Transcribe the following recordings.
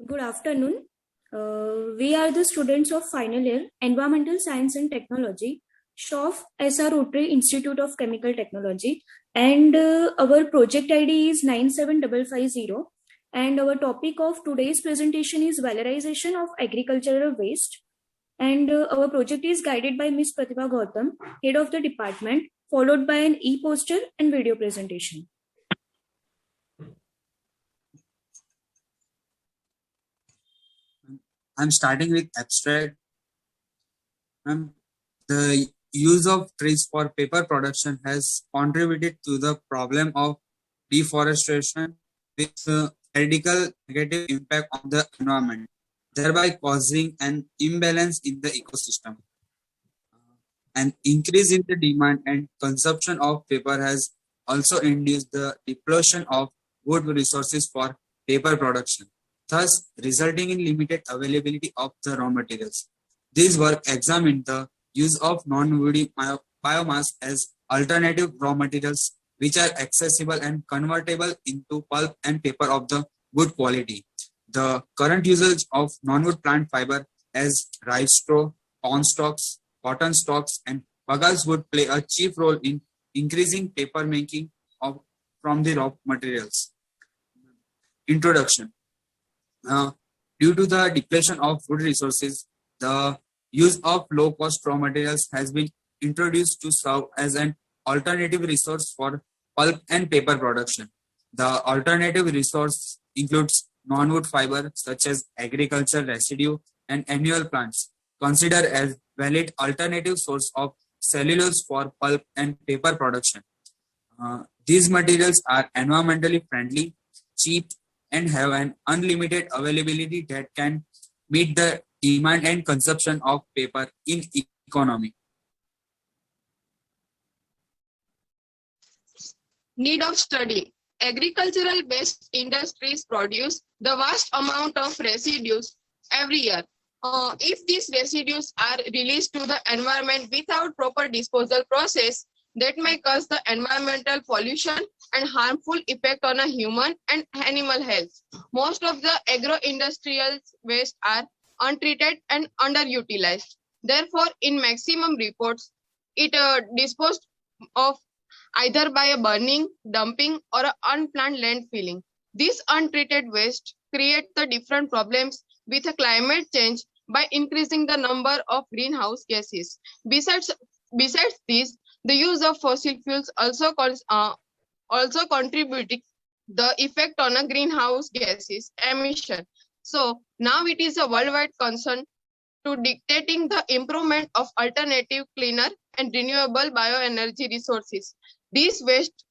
Good afternoon. We are the students of final year Environmental Science and Technology, SHOF SR Rotary Institute of Chemical Technology, and our project ID is 97550. And our topic of today's presentation is valorization of agricultural waste. And our project is guided by Ms. Pratibha Gautam, head of the department, followed by an e-poster and video presentation. I'm starting with abstract. The use of trees for paper production has contributed to the problem of deforestation with radical negative impact on the environment, thereby causing an imbalance in the ecosystem. An increase in the demand and consumption of paper has also induced the depletion of wood resources for paper production, thus resulting in limited availability of the raw materials. This work examined the use of non-woody biomass as alternative raw materials which are accessible and convertible into pulp and paper of the good quality. The current usage of non-wood plant fiber as rice straw, corn stalks, cotton stalks, and bagasse would play a chief role in increasing paper making from the raw materials. Introduction. Due to the depletion of food resources, the use of low-cost raw materials has been introduced to serve as an alternative resource for pulp and paper production. The alternative resource includes non-wood fiber such as agricultural residue and annual plants, considered as valid alternative source of cellulose for pulp and paper production. These materials are environmentally friendly, cheap, and have an unlimited availability that can meet the demand and consumption of paper in economy. Need of study. Agricultural based industries produce the vast amount of residues every year. If these residues are released to the environment without proper disposal process, that may cause the environmental pollution and harmful effect on a human and animal health. Most of the agro-industrial waste are untreated and underutilized. Therefore, in maximum reports, it disposed of either by a burning, dumping, or an unplanned landfilling. This untreated waste creates the different problems with a climate change by increasing the number of greenhouse gases. Besides this, the use of fossil fuels also contributing the effect on a greenhouse gases emission. So now it is a worldwide concern to dictating the improvement of alternative, cleaner, and renewable bioenergy resources. These waste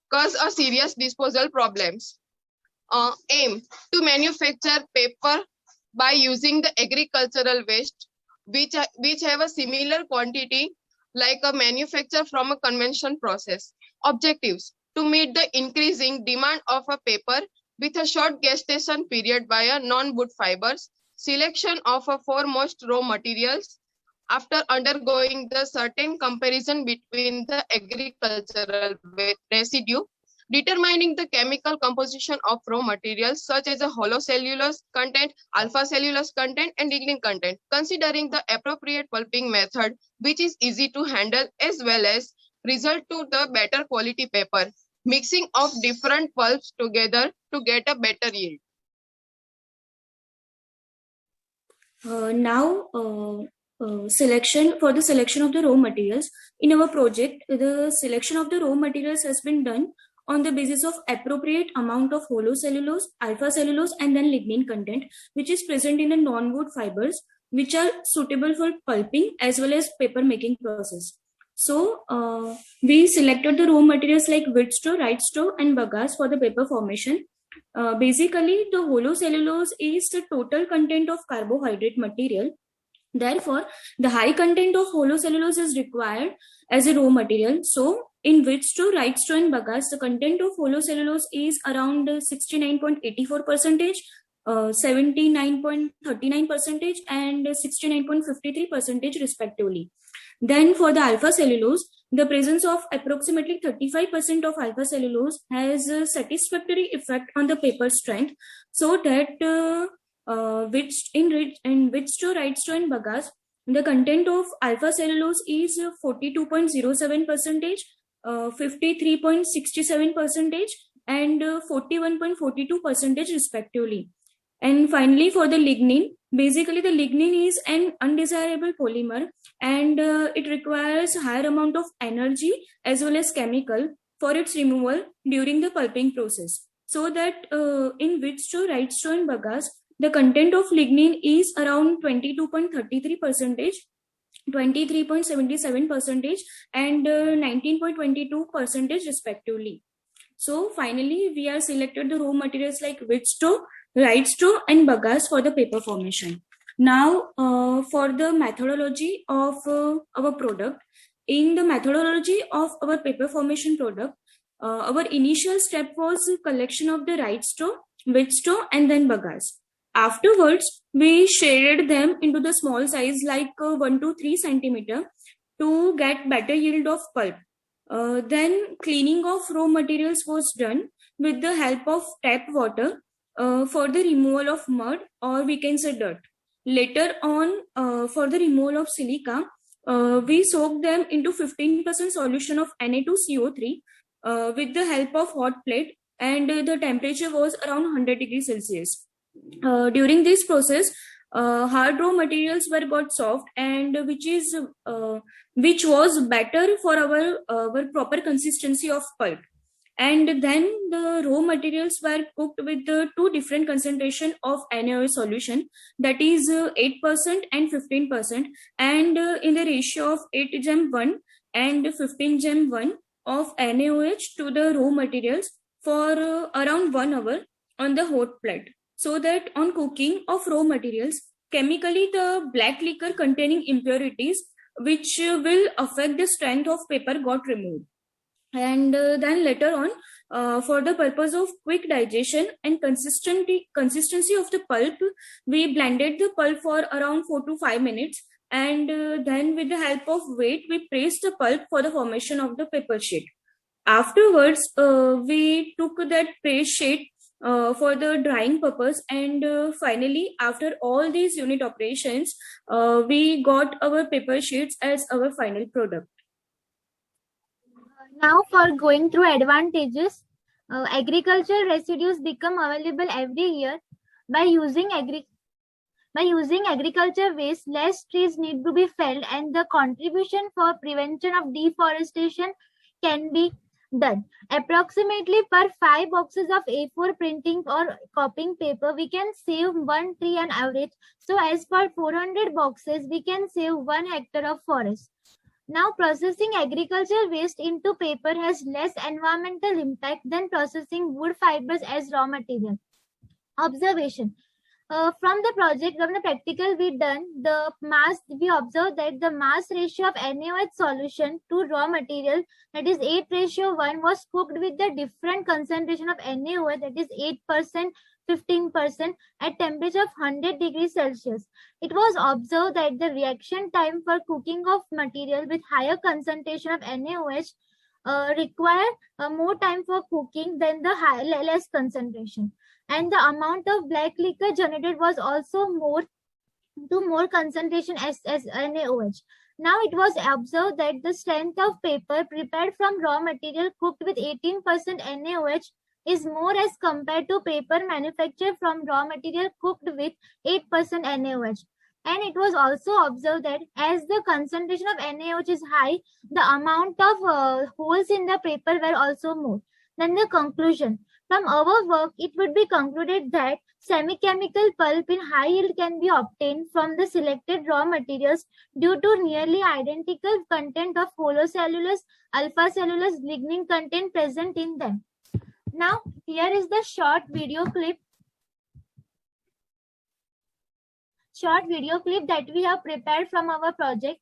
cause a serious disposal problems. Aim to manufacture paper by using the agricultural waste which have a similar quantity like a manufacture from a convention process. Objectives: to meet the increasing demand of a paper with a short gestation period by a non-wood fibers, selection of a foremost raw materials after undergoing the certain comparison between the agricultural residue, determining the chemical composition of raw materials such as a hollow cellulose content, alpha cellulose content, and lignin content, considering the appropriate pulping method which is easy to handle as well as result to the better quality paper, mixing of different pulps together to get a better yield. Selection of the raw materials. In our project, the selection of the raw materials has been done on the basis of appropriate amount of hollow cellulose, alpha cellulose, and then lignin content, which is present in the non-wood fibers, which are suitable for pulping as well as paper making process. So we selected the raw materials like wheat straw, rice straw, and bagasse for the paper formation. Basically, the hollow cellulose is the total content of carbohydrate material. Therefore, the high content of hollow cellulose is required as a raw material. So, in wheat straw, rice straw, and bagasse, the content of hollow cellulose is around 69.84%, 79.39%, and 69.53% respectively. Then, for the alpha cellulose, the presence of approximately 35% of alpha cellulose has a satisfactory effect on the paper strength, so that in Wittstow, Wrightstow, and Bagasse, the content of alpha cellulose is 42.07%, 53.67%, and 41.42% respectively. And finally, for the lignin, basically the lignin is an undesirable polymer, and it requires higher amount of energy as well as chemical for its removal during the pulping process. So that in Wittstow, Wrightstow, and Bagasse, the content of lignin is around 22.33%, 23.77%, and 19.22% respectively. So finally, we are selected the raw materials like Wittstow, Wrightstow, and Bagasse for the paper formation. Now, for the methodology of our product. In the methodology of our paper formation product, our initial step was collection of the Wrightstow, Wittstow, and then Bagasse. Afterwards, we shaded them into the small size like 1 to 3 centimeter to get better yield of pulp. Then cleaning of raw materials was done with the help of tap water for the removal of mud, or we can say dirt. Later on, for the removal of silica, we soak them into 15% solution of Na2CO3 with the help of hot plate, and the temperature was around 100 degrees Celsius. During this process, hard raw materials were got soft, and which was better for our proper consistency of pulp. And then the raw materials were cooked with the two different concentration of NaOH solution, that is 8% and 15%, and in the ratio of 8:1 and 15:1 of NaOH to the raw materials for around 1 hour on the hot plate, so that on cooking of raw materials, chemically the black liquor containing impurities which will affect the strength of paper got removed. And then later on, for the purpose of quick digestion and consistency of the pulp, we blended the pulp for around 4 to 5 minutes, and then with the help of weight, we pressed the pulp for the formation of the paper sheet. Afterwards, we took that press sheet for the drying purpose, and finally, after all these unit operations, we got our paper sheets as our final product. Now, for going through advantages, agricultural residues become available every year. By using agriculture waste, less trees need to be felled, and the contribution for prevention of deforestation can be done. Approximately per 5 boxes of A4 printing or copying paper, we can save 1 tree on average. So as for 400 boxes, we can save 1 hectare of forest. Now, processing agricultural waste into paper has less environmental impact than processing wood fibers as raw material. Observation. From the practical we done, we observed that the mass ratio of NaOH solution to raw material, that is 8:1, was cooked with the different concentration of NaOH, that is 8%, 15% at temperature of 100 degrees Celsius. It was observed that the reaction time for cooking of material with higher concentration of NaOH require more time for cooking than the less concentration. And the amount of black liquor generated was also more concentration as NaOH. Now it was observed that the strength of paper prepared from raw material cooked with 18% NaOH is more as compared to paper manufactured from raw material cooked with 8% NaOH. And it was also observed that as the concentration of NaOH is high, the amount of holes in the paper were also more. Then the conclusion. From our work, it would be concluded that semi-chemical pulp in high yield can be obtained from the selected raw materials due to nearly identical content of holocellulose, alpha cellulose, lignin content present in them. Now, here is the short video clip that we have prepared from our project.